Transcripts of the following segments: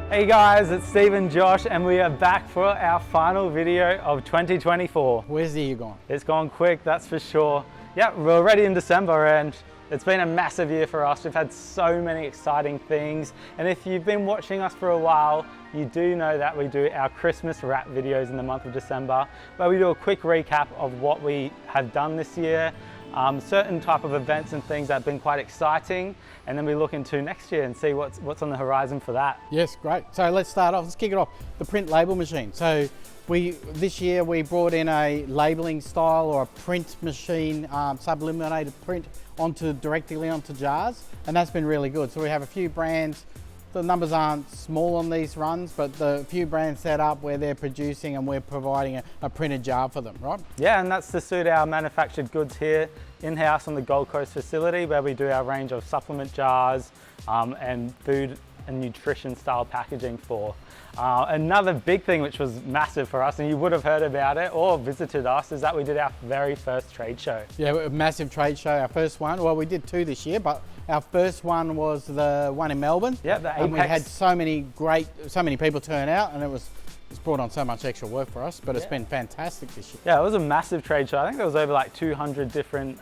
Hey guys, it's Steve and Josh and we are back for our final video of 2024. Where's the year gone? It's gone quick, that's for sure. Yeah, we're already in December and it's been a massive year for us. We've had so many exciting things. And if you've been watching us for a while, you do know that we do our Christmas wrap videos in the month of December, where we do a quick recap of what we have done this year, certain type of events and things that have been quite exciting, and then we look into next year and see what's on the horizon for that. Yes, great. So let's start off, let's kick it off. The print label machine. So this year we brought in a labeling style or a print machine, sublimated print directly onto jars, and that's been really good. So we have a few brands. The numbers aren't small on these runs, but the few brands set up where they're producing and we're providing a printed jar for them, right? Yeah, and that's to suit our manufactured goods here in-house on the Gold Coast facility, where we do our range of supplement jars and food and nutrition style packaging for. Another big thing which was massive for us, and you would have heard about it or visited us, is that we did our very first trade show. Yeah, a massive trade show, our first one. Well, we did two this year, but our first one was the one in Melbourne. Yeah, the Appex. And we had so many people turn out, and it's brought on so much extra work for us, but it's been fantastic this year. Yeah, it was a massive trade show. I think there was over like 200 different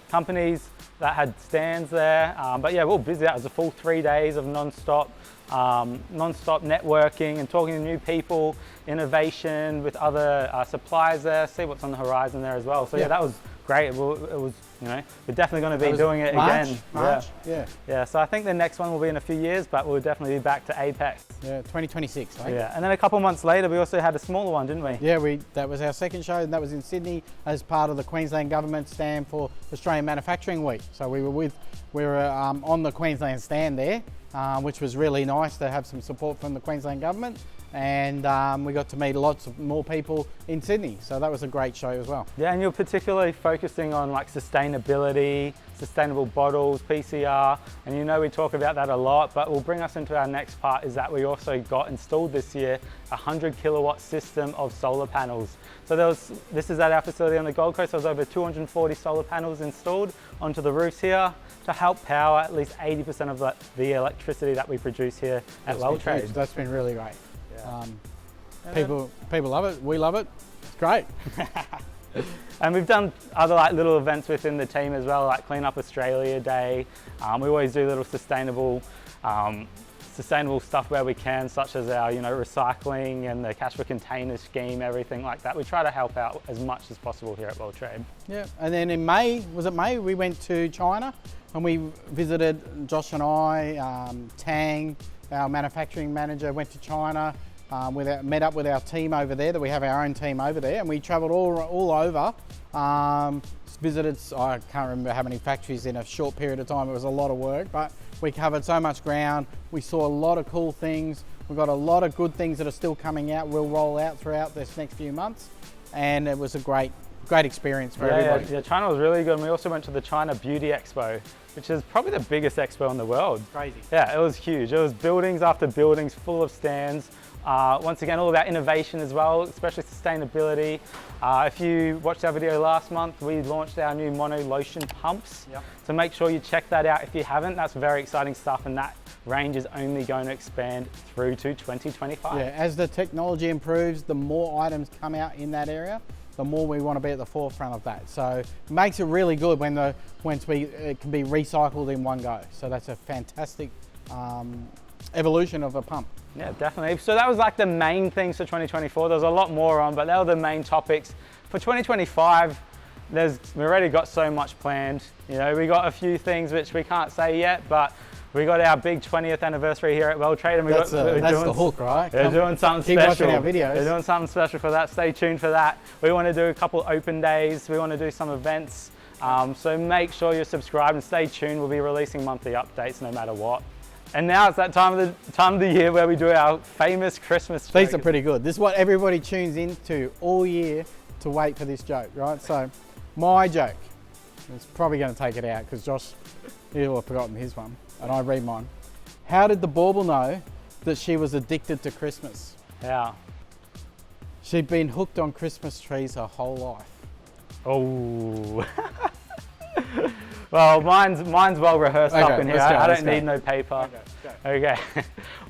companies that had stands there. But yeah, we were busy. That was a full 3 days of non-stop networking and talking to new people, innovation with other suppliers there, see what's on the horizon there as well. So yeah, that was great. It was, you know, we're definitely going to be doing it again. March. Yeah. So I think the next one will be in a few years, but we'll definitely be back to Appex. Yeah, 2026. Right? Yeah, and then a couple months later, we also had a smaller one, didn't we? Yeah, that was our second show, and that was in Sydney as part of the Queensland Government stand for Australian Manufacturing Week. So we were on the Queensland stand there, which was really nice to have some support from the Queensland Government. And we got to meet lots of more people in Sydney, so that was a great show as well. Yeah, and you're particularly focusing on like sustainability, sustainable bottles, PCR, and you know we talk about that a lot, but will bring us into our next part is that we also got installed this year a 100 kilowatt system of solar panels. So this is at our facility on the Gold Coast. There was over 240 solar panels installed onto the roofs here to help power at least 80% of the electricity that we produce here at WellTrade. That's been really great. People love it, we love it, it's great. And we've done other like little events within the team as well, like Clean Up Australia Day. We always do little sustainable stuff where we can, such as our recycling and the cash for containers scheme, everything like that. We try to help out as much as possible here at WellTrade. Yeah, and then in May, we went to China and we visited, Josh and I, Tang, our manufacturing manager, went to China. Met up with our team over there, that we have our own team over there, and we travelled all over, visited, I can't remember how many factories in a short period of time. It was a lot of work, but we covered so much ground. We saw a lot of cool things. We've got a lot of good things that are still coming out, we'll roll out throughout this next few months, and it was a great experience for everybody. Yeah, China was really good, and we also went to the China Beauty Expo, which is probably the biggest expo in the world. Crazy. Yeah, it was huge. It was buildings after buildings full of stands. Once again, all about innovation as well, especially sustainability. If you watched our video last month, we launched our new mono Lotion Pumps. Yep. So make sure you check that out if you haven't. That's very exciting stuff, and that range is only going to expand through to 2025. Yeah, as the technology improves, the more items come out in that area, the more we want to be at the forefront of that. So it makes it really good when it can be recycled in one go. So that's a fantastic evolution of a pump. Yeah, definitely. So that was like the main things for 2024. There's a lot more on, but they were the main topics. For 2025, we've already got so much planned. You know, we got a few things which we can't say yet, but we got our big 20th anniversary here at WellTrade, and that's the hook, right? We're doing something keep special. Watching our videos. We're doing something special for that. Stay tuned for that. We want to do a couple open days. We want to do some events. So make sure you're subscribed and stay tuned. We'll be releasing monthly updates no matter what. And now it's that time of the year where we do our famous Christmas joke. These are pretty good. This is what everybody tunes into all year to wait for this joke, right? So my joke, it's probably going to take it out because Josh, he'll have forgotten his one, and I read mine. How did the bauble know that she was addicted to Christmas? How? She'd been hooked on Christmas trees her whole life. Oh. Well, mine's well rehearsed up in here. let's go, I let's don't go. need no paper. Okay, Okay.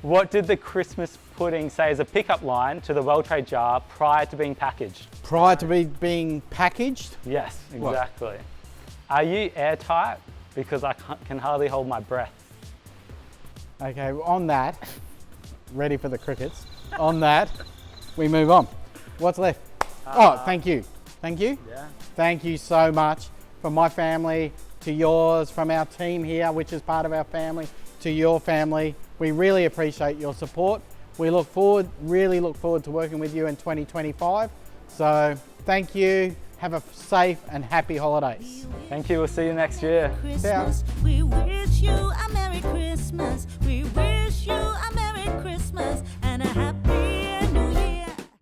What did the Christmas pudding say as a pickup line to the well-trade jar prior to being packaged? Prior to being packaged, Yes, exactly. Are you airtight? Because I can hardly hold my breath. okay, on that, ready for the crickets, on that, we move on. What's left? Oh, thank you. Thank you. Yeah. Thank you so much from my family to yours, from our team here, which is part of our family, to your family. We really appreciate your support. We really look forward to working with you in 2025. So thank you. Have a safe and happy holidays. Thank you. We'll see you next year. Ciao. We wish you a Merry Christmas.